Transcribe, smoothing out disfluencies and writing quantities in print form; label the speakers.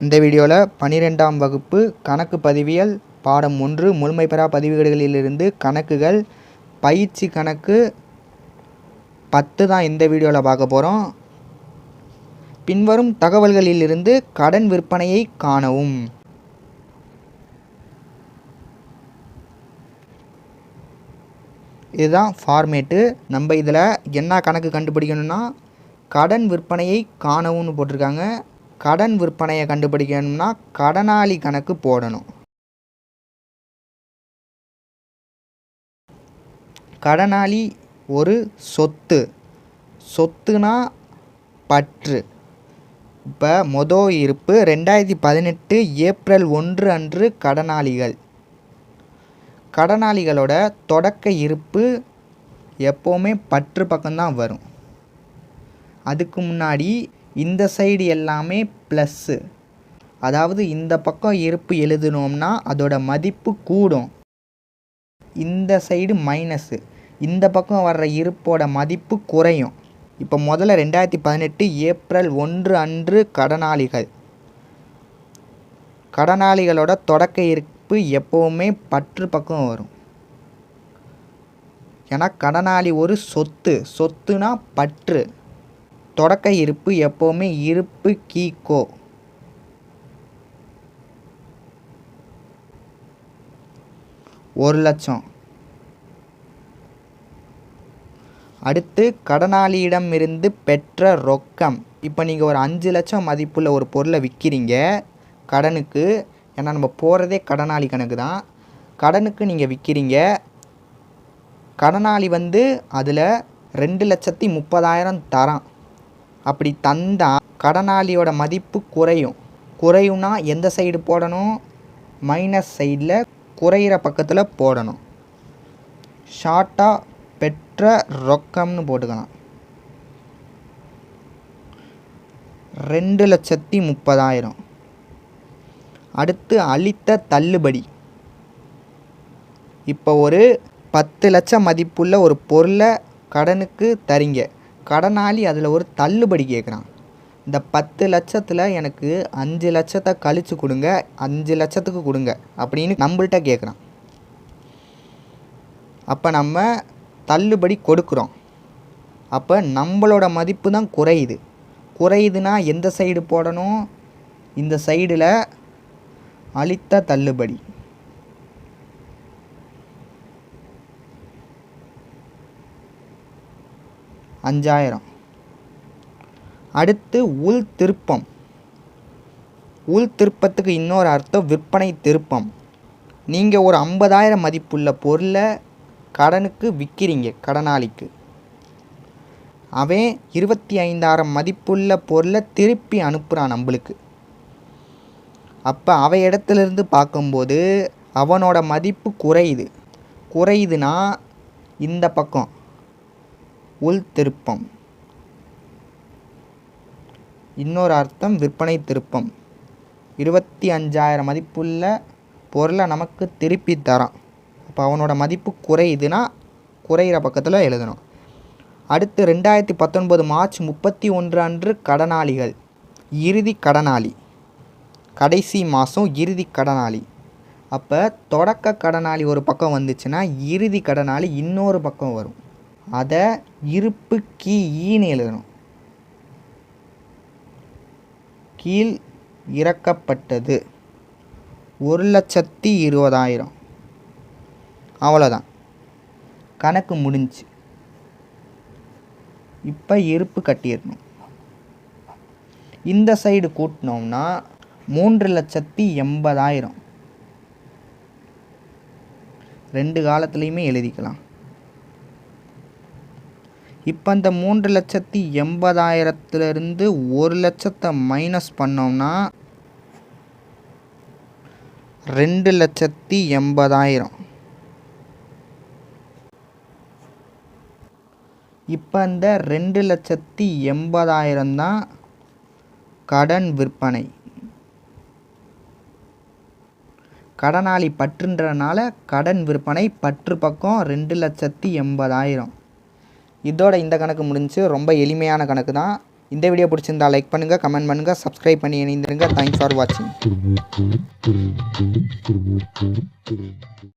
Speaker 1: இந்த வீடியோவில் 12ஆம் வகுப்பு கணக்கு பதிவியல் பாடம் 1 முழுமை பெறா பதிவுகளிலிருந்து கணக்குகள் பயிற்சி கணக்கு 10 தான் இந்த வீடியோவில் பார்க்க போகிறோம். பின்வரும் தகவல்களிலிருந்து கடன் விற்பனையை காணவும். இதுதான் ஃபார்மேட்டு. நம்ம இதில் என்ன கணக்கு கண்டுபிடிக்கணும்னா கடன் விற்பனையை காணவும்னு போட்டிருக்காங்க. கடன் விற்பனையை கண்டுபிடிக்கணும்னா கடனாளி கணக்கு போடணும். கடனாளி ஒரு சொத்து. சொத்துனா பற்று. இப்போ மொதல் இருப்பு 2018 ஏப்ரல் 1 அன்று கடனாளிகள். கடனாளிகளோட தொடக்க இருப்பு எப்போவுமே பற்று பக்கம்தான் வரும். அதுக்கு முன்னாடி இந்த சைடு எல்லாமே ப்ளஸ்ஸு, அதாவது இந்த பக்கம் இருப்பு எழுதுனோம்னா அதோட மதிப்பு கூடும். இந்த சைடு மைனஸு, இந்த பக்கம் வர்ற இருப்போட மதிப்பு குறையும். இப்போ முதல்ல 2018 ஏப்ரல் 1 அன்று கடனாளிகள். கடனாளிகளோட தொடக்க இருப்பு எப்போவுமே பற்று பக்கம் வரும். ஏன்னா கடனாளி ஒரு சொத்து. சொத்துனா பற்று. தொடக்க இருப்பு எப்போவுமே இருப்பு கீக்கோ. ₹1,00,000. அடுத்து கடனாளியிடமிருந்து பெற்ற ரொக்கம். இப்போ நீங்கள் ஒரு 5,00,000 மதிப்புள்ள ஒரு பொருளை விற்கிறீங்க கடனுக்கு. ஏன்னா நம்ம போகிறதே கடனாளி கணக்கு தான். கடனுக்கு நீங்கள் விற்கிறீங்க. கடனாளி அதில் 2,30,000 தரான். அப்படி தந்தால் கடனாளியோட மதிப்பு குறையும். குறையும்னா எந்த சைடு போடணும்? மைனஸ் சைடில் குறையிற பக்கத்தில் போடணும். ஷார்ட்டாக பெற்ற ரொக்கம்னு போட்டுக்கலாம். 2,30,000. அடுத்து அளித்த தள்ளுபடி. இப்போ ஒரு 10,00,000 மதிப்புள்ள ஒரு பொருளை கடனுக்கு தரீங்க. கடனாளி அதில் ஒரு தள்ளுபடி கேட்குறான். இந்த 10,00,000 எனக்கு 5,00,000 கழித்து கொடுங்க, 5,00,000 கொடுங்க அப்படின்னு நம்மள்கிட்ட கேட்குறான். அப்போ நம்ம தள்ளுபடி கொடுக்குறோம். அப்போ நம்மளோட மதிப்பு தான் குறையுது. குறையுதுன்னா எந்த சைடு போடணும்? இந்த சைடில் அளித்த தள்ளுபடி. $5,000. அடுத்து உள் திருப்பம். உள் திருப்பத்துக்கு இன்னொரு அர்த்தம் விற்பனை திருப்பம். நீங்கள் ஒரு 50,000 மதிப்புள்ள பொருளை கடனுக்கு விற்கிறீங்க கடனாளிக்கு. அவன் 25,000 மதிப்புள்ள பொருளை திருப்பி அனுப்புகிறான் நம்மளுக்கு. அப்போ அவன் இடத்துலேருந்து பார்க்கும்போது அவனோட மதிப்பு குறையுது. குறையுதுன்னா இந்த பக்கம் உள் திருப்பம். இன்னொரு அர்த்தம் விற்பனை திருப்பம். 25,000 மதிப்புள்ள பொருளை நமக்கு திருப்பி தரான். அப்போ அவனோட மதிப்பு குறையுதுன்னா குறையிற பக்கத்தில் எழுதணும். அடுத்து 2019 மார்ச் 31 அன்று கடனாளிகள். இறுதி கடனாளி. கடைசி மாதம் இறுதி கடனாளி. அப்போ தொடக்க கடனாளி ஒரு பக்கம் வந்துச்சுன்னா இறுதி கடனாளி இன்னொரு பக்கம் வரும். அதை இருப்பு கீன்னு எழுதணும். கீழ் இறக்கப்பட்டது 1,20,000. அவ்வளோதான், கணக்கு முடிஞ்சு. இப்போ இருப்பு கட்டிடணும். இந்த சைடு கூட்டினோம்னா 3,80,000. ரெண்டு காலத்துலேயுமே எழுதிக்கலாம். இப்போ அந்த 3,80,000 1,00,000 மைனஸ் பண்ணோம்னா 2,80,000. இப்போ அந்த 2,80,000 தான் கடன் விற்பனை. கடனாளி பற்றுன்றனால கடன் விற்பனை பற்று பக்கம் 2,80,000. இதோட இந்த கணக்கு முடிஞ்சு. ரொம்ப எளிமையான கணக்கு தான். இந்த வீடியோ பிடிச்சிருந்தா லைக் பண்ணுங்கள், கமெண்ட் பண்ணுங்கள், சப்ஸ்கிரைப் பண்ணி இணைந்திருங்க. தேங்க்ஸ் ஃபார் வாட்சிங்.